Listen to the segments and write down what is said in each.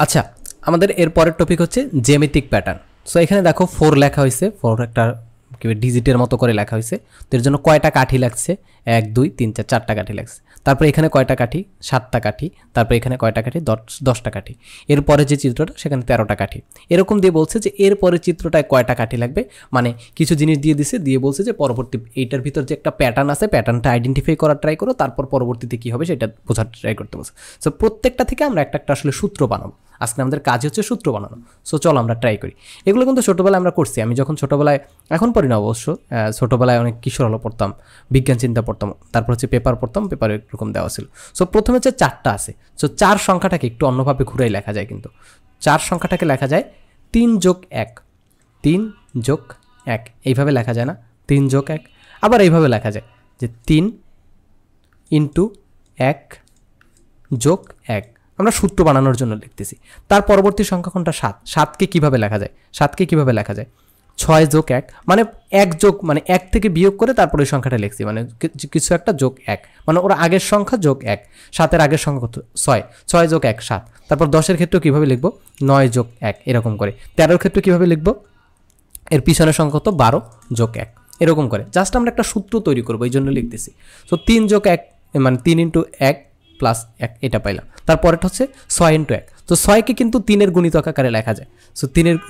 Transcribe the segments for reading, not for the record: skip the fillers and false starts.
আচ্ছা, আমাদের এর পরের টপিক হচ্ছে জ্যামিতিক প্যাটার্ন। সো এখানে দেখো 4 লেখা হয়েছে, 4 একটা কি ডিজিটের মতো করে লেখা হয়েছে। তো এর জন্য কয়টা কাঠি লাগছে? 1 2 3 4 4টা কাঠি লাগছে। তারপরে এখানে কয়টা কাঠি? 7টা কাঠি। তারপরে এখানে কয়টা কাঠি? 10টা কাঠি। এরপরে যে চিত্রটা সেখানে 13টা কাঠি। এরকম দিয়ে বলছে যে এর পরের চিত্রটায় কয়টা কাঠি লাগবে, মানে কিছু জিনিস দিয়ে দিছে, দিয়ে বলছে যে পরবর্তী এইটার ভিতর যে একটা প্যাটার্ন আছে, প্যাটার্নটা আইডেন্টিফাই করার ট্রাই করো, তারপর পরবর্তীতে কী হবে সেটা বোঝার ট্রাই করতে বলছে। সো প্রত্যেকটা থেকে আমরা একটা একটা আসলে সূত্র বানাবো। আজকে আমাদের কাজ হচ্ছে সূত্র বানানো। সো চলো আমরা ট্রাই করি। এগুলো কিন্তু ছোটোবেলায় আমরা করছি। আমি যখন ছোটোবেলায়, এখন পড়ি না অবশ্য, ছোটোবেলায় অনেক কিশোর আলো পড়তাম, বিজ্ঞান চিন্তা পড়তাম, তারপর হচ্ছে পেপার পড়তাম, পেপারে এরকম দেওয়া ছিল। সো প্রথমে হচ্ছে 4টা আছে। সো 4 সংখ্যাটাকে একটু অন্যভাবে ঘুরাই লেখা যায়, কিন্তু 4 সংখ্যাটাকে লেখা যায় 3 যোগ 1, 3 যোগ 1, এইভাবে লেখা যায় না? 3 যোগ 1। আবার এইভাবে লেখা যায় যে 3 ইন্টু 1 যোগ 1। আমরা সূত্র বানানোর জন্য লিখতেছি। তার পরবর্তী সংখ্যা কোনটা? 7। 7কে কীভাবে লেখা যায়? 7কে কীভাবে লেখা যায়? 6 যোগ 1, মানে 1 যোগ, মানে 1 থেকে বিয়োগ করে তারপরে ওই সংখ্যাটা লিখছি, মানে কিছু একটা যোগ 1, মানে ওর আগের সংখ্যা যোগ 1। 7-এর আগের সংখ্যা কত? 6। 6 যোগ 1 7। তারপর 10-এর ক্ষেত্রেও কীভাবে লিখবো? 9 যোগ 1, এরকম করে। 13-এর ক্ষেত্রে কীভাবে লিখবো? এর পিছনের সংখ্যা কত? 12 যোগ 1, এরকম করে। জাস্ট আমরা একটা সূত্র তৈরি করবো, এই জন্য লিখতেছি। তো 3 যোগ 1, মানে 3 ইন্টু 1 প্লাস 1, এটা পাইলাম। তারপরেটা হচ্ছে 6 ইন্টু 1। তো 6কে কিন্তু 3-এর গুণিতক আকারে লেখা যায়। সো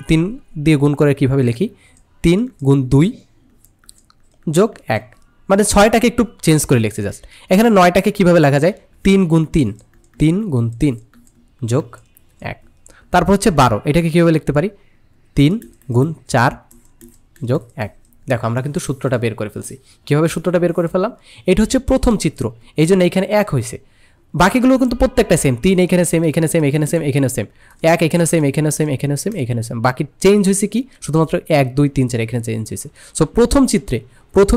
3 দিয়ে গুণ করে কীভাবে লিখি? 3 গুণ 2 যোগ 1, মানে 6টাকে একটু চেঞ্জ করে লিখছি জাস্ট। এখানে 9টাকে কীভাবে লেখা যায়? 3 গুণ 3, 3 গুণ 3 যোগ 1। তারপর হচ্ছে 12, এটাকে কীভাবে লিখতে পারি? 3 গুণ 4 যোগ 1। দেখো আমরা কিন্তু সূত্রটা বের করে ফেলছি। কীভাবে সূত্রটা বের করে ফেললাম? এটা হচ্ছে প্রথম চিত্র, এই জন্য এইখানে 1 হয়েছে। বাকিগুলো কিন্তু প্রত্যেকটা সেম। 3 এখানে সেম, এখানে সেম, এখানে সেম, এখানে সেম। 1 এখানে সেম, এখানে সেম, এখানে সেম, এখানে সেম। বাকি চেঞ্জ হয়েছে কি? শুধুমাত্র 1 2 3 4 এখানে চেঞ্জ হয়েছে। সো প্রথম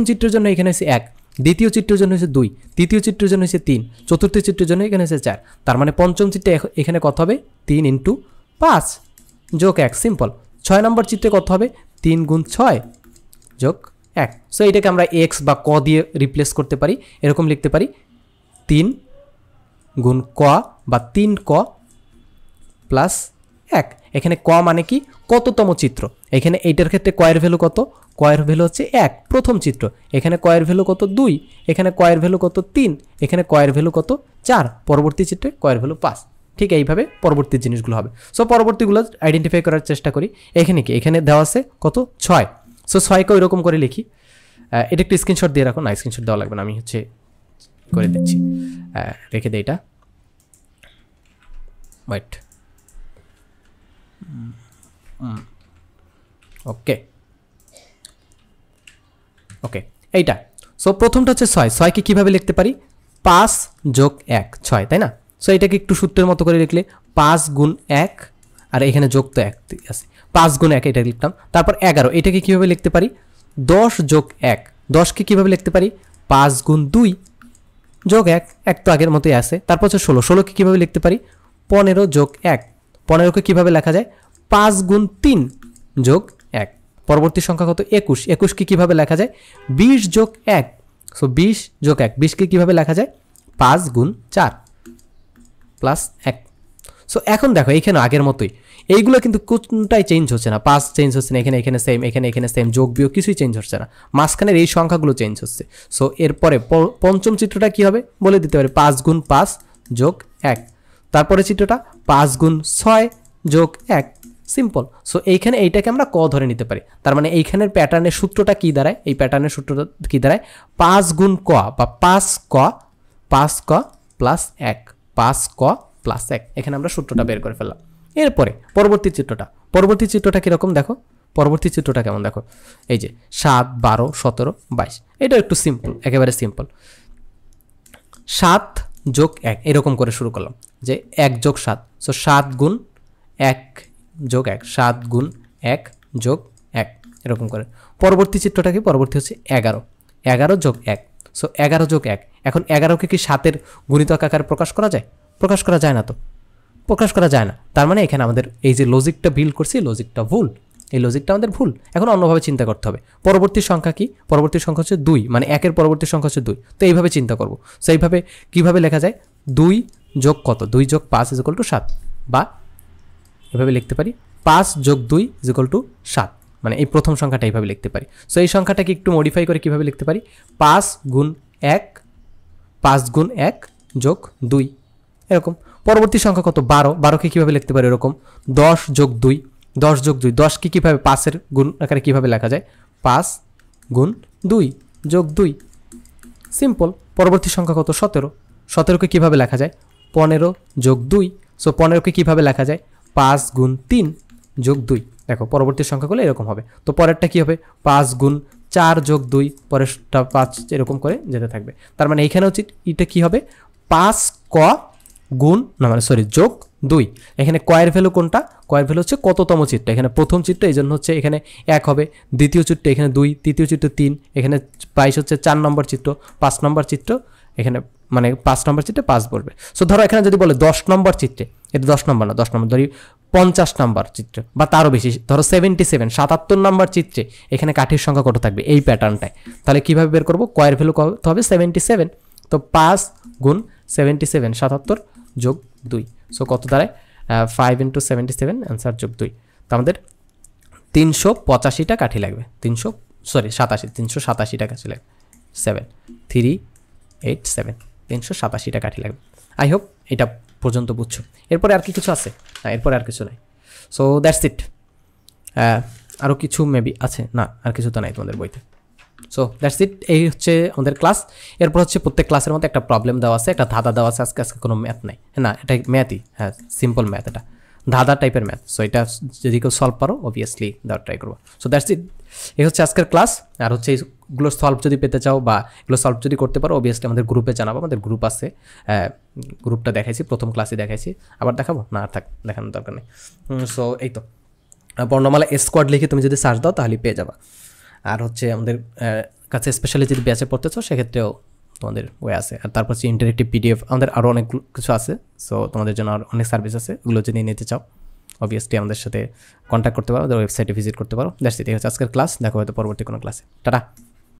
চিত্রের জন্য এখানে হয়েছে 1, দ্বিতীয় চিত্রের জন্য হয়েছে 2, তৃতীয় চিত্রের জন্য হয়েছে 3, চতুর্থ চিত্রের জন্য এখানে হয়েছে 4। তার মানে পঞ্চম চিত্রে এখানে কত হবে? 3 ইন্টু 5 যোগ 1, সিম্পল। 6 নম্বর চিত্রে কত হবে? 3 গুণ 6 যোগ 1। সো এটাকে আমরা এক্স বা ক দিয়ে রিপ্লেস করতে পারি। এরকম লিখতে পারি 3 গুণ ক বা 3 ক প্লাস 1। এখানে ক মানে কি? কততম চিত্র। এখানে এইটার ক্ষেত্রে কয়ের ভ্যালু কত? কয়ের ভ্যালু হচ্ছে 1, প্রথম চিত্র। এখানে কয়ের ভ্যালু কত? 2, এখানে কয়ের ভ্যালু কত? 3, এখানে কয়ের ভ্যালু কত? 4, পরবর্তী চিত্রে কয়ের ভ্যালু 5। ঠিক এইভাবে পরবর্তী জিনিসগুলো হবে। সো পরবর্তীগুলো আইডেন্টিফাই করার চেষ্টা করি। এখানে কি? এখানে দেওয়া আছে কত? 6। সো 6কে ওইরকম করে লিখি। এটা একটু স্ক্রিনশট দিয়ে রাখো। না, স্ক্রিনশট দেওয়া লাগবে না, আমি হচ্ছে করে দিচ্ছি। রেখে দে এটা। ওয়েট, ওকে ওকে, এইটা। সো প্রথমটা হচ্ছে 6। 6কে কীভাবে লিখতে পারি? 5 যোগ 1 6, তাই না? সো এটাকে একটু সূত্রের মতো করে লিখলে 5 গুণ 1, আর এখানে যোগ তো 1 আছে, 5 গুণ 1 এটা লিখতাম। তারপর 11, এটাকে কীভাবে লিখতে পারি? 10 যোগ 1। 10কে কীভাবে লিখতে পারি? 5 গুণ 2 যোগ 1, 1 তো আগের মতোই আছে। তারপর হচ্ছে 16। 16কে কীভাবে লিখতে পারি? 15 যোগ 1। 15কে কীভাবে লেখা যায়? 5 গুণ 3 যোগ 1। পরবর্তী সংখ্যা কত? 21। 21কে কীভাবে লেখা যায়? 20 যোগ 1। সো 20 যোগ 1, 20কে কীভাবে লেখা যায়? 5 গুণ 4 প্লাস 1। সো এখন দেখো এইখানে আগের মতোই, এইগুলো কিন্তু কোনটাই চেঞ্জ হচ্ছে না। 5 চেঞ্জ হচ্ছে না, এখানে সেম, এখানে সেম, যোগ বিয়োগ কিছুই চেঞ্জ হচ্ছে না। মাঝখানের এই সংখ্যাগুলো চেঞ্জ হচ্ছে। সো এরপরে পঞ্চম চিত্রটা কি হবে বলে দিতে পারি? 5 গুণ 5 যোগ 1। তারপরে চিত্রটা 5 গুণ 6 যোগ 1, সিম্পল। সো এইখানে এইটাকে আমরা ক ধরে নিতে পারি। তার মানে এইখানের প্যাটার্নের সূত্রটা কি দাঁড়ায়? এই প্যাটার্নের সূত্রটা কি দাঁড়ায়? 5 গুণ ক বা 5 ক প্লাস 1, 5 ক প্লাস 1। এখানে আমরা সূত্রটা বের করে ফেললাম। এরপরে পরবর্তী চিত্রটা কীরকম দেখো? পরবর্তী চিত্রটা কেমন দেখো? এই যে 7 12 17 22, এটা একটু সিম্পল, একেবারে সিম্পল। 7 যোগ 1 এরকম করে শুরু করলাম যে 1 যোগ 7। সো 7 গুণ 1 যোগ 1, 7 গুণ 1 যোগ 1, এরকম করে। পরবর্তী চিত্রটা কি? পরবর্তী হচ্ছে 11 যোগ 1। সো 11 যোগ 1। এখন 11কে কি 7-এর গুণিতক আকারে প্রকাশ করা যায়? প্রকাশ করা যায় না, তো প্রকাশ করা যায় না। তার মানে এখানে আমাদের এই যে লজিকটা বিল্ড করছি, লজিকটা ভুল। এই লজিকটা আমাদের ভুল। এখন অন্যভাবে চিন্তা করতে হবে। পরবর্তী সংখ্যা কি? পরবর্তী সংখ্যা হচ্ছে 2, মানে 1-এর পরবর্তী সংখ্যা হচ্ছে 2। তো এইভাবে চিন্তা করব। সো এইভাবে কীভাবে লেখা যায়? 2 যোগ কত? 2 যোগ 5 = 7, বা এভাবে লিখতে পারি 5 যোগ 2 ইজ ইকুয়াল টু 7, মানে এই প্রথম সংখ্যাটা এইভাবে লিখতে পারি। সো এই সংখ্যাটাকে একটু মডিফাই করে কীভাবে লিখতে পারি 5 গুণ 1 5 গুণ 1 যোগ 2 এরকম। পরবর্তী সংখ্যা কত 12, 12কে কীভাবে লিখতে পারি এরকম 10 যোগ 2 10 যোগ 2, 10কে কীভাবে 5-এর গুণ আকারে কীভাবে লেখা যায় 5 গুণ 2 যোগ 2, সিম্পল। পরবর্তী সংখ্যা কত 17, 17কে কীভাবে লেখা যায় 15 যোগ 2, সো 15কে কীভাবে লেখা যায় 5 গুণ 3 যোগ 2। দেখো পরবর্তী সংখ্যাগুলো এরকম হবে। তো পরেরটা কী হবে 5 গুণ 4 যোগ 2, পরেরটা 5 এরকম করে যেতে থাকবে। তার মানে এখানে হচ্ছে এটা কী হবে 5 ক গুণ না মানে সরি যোগ 2। এখানে কয়ের ভ্যালু কোনটা, কয়ের ভ্যালু হচ্ছে কততম চিত্র, এখানে প্রথম চিত্র, এই জন্য হচ্ছে এখানে 1 হবে, দ্বিতীয় চিত্র এখানে 2, তৃতীয় চিত্র 3, এখানে 22 হচ্ছে 4 নম্বর চিত্র, 5 নম্বর চিত্র এখানে মানে 5 নম্বর চিত্রে 5 বলবে। সো ধরো এখানে যদি বলে 10 নম্বর চিত্রে, এটা 10 নম্বর না 10 নম্বর ধরি 50 নম্বর চিত্র বা তারও বেশি, ধরো 77 নম্বর চিত্রে এখানে কাঠির সংখ্যা কত থাকবে এই প্যাটার্নটায়। তাহলে কীভাবে বের করবো কয়ের ভ্যালু কত হবে 77, তো 5 গুণ 77 77 যোগ 2, সো কত দাঁড়ায় 5 × 77 অ্যান্সার যোগ 2। তো আমাদের 385টা কাঠি লাগবে, 387টা কাঠি লাগবে 7387 387টা কাঠি লাগবে। আই হোপ এটা পর্যন্ত বুঝছো। এরপরে আর কি কিছু আছে না, এরপরে আর কিছু নাই। So that's it. আরও কিছু মেবি আছে না, আর কিছু তো নাই তোমাদের বইতে। সো দ্যাটস ইট, এই হচ্ছে আমাদের ক্লাস। এরপর হচ্ছে প্রত্যেক ক্লাসের মধ্যে একটা প্রবলেম দেওয়া আছে, একটা ধাঁধা দেওয়া আছে। আজকে কোনো ম্যাথ নাই, না এটা ম্যাথই, হ্যাঁ সিম্পল ম্যাথ, এটা ধাঁধা টাইপের ম্যাথ। সো এটা যদি কেউ সলভ পারো অবভিয়াসলি দেওয়ার ট্রাই করবো। সো দ্যাটস ইট, এই হচ্ছে আজকের ক্লাস। আর হচ্ছে এইগুলো সলভ যদি পেতে চাও বা এগুলো সলভ যদি করতে পারো অবভিয়াসলি আমাদের গ্রুপে জানাবো। আমাদের গ্রুপ আছে, গ্রুপটা দেখাইছি, প্রথম ক্লাসে দেখাইছি, আবার দেখাবো না, আর থাক দেখানোর দরকার নেই। সো এই তো বর্ণমালা স্কোয়াড লিখে তুমি যদি সার্চ দাও তাহলে পেয়ে যাবা। আর হচ্ছে আমাদের কাছে স্পেশালি যদি ব্যাচে পড়তে চাও সেক্ষেত্রেও তোমাদের ওয়ে আছে। আর তারপর হচ্ছে ইন্টারেক্টিভ পিডিএফ, আমাদের আরও অনেক কিছু আছে। সো তোমাদের জন্য আর অনেক সার্ভিস আছে, ওগুলো যদি নিতে চাও অবভিয়াসলি আমাদের সাথে কন্ট্যাক্ট করতে পারো, ওয়েবসাইটে ভিজিট করতে পারো। দ্যাটস ইট, এই হচ্ছে আজকের ক্লাস। দেখো হয়তো পরবর্তী কোনো ক্লাসে। টাটা।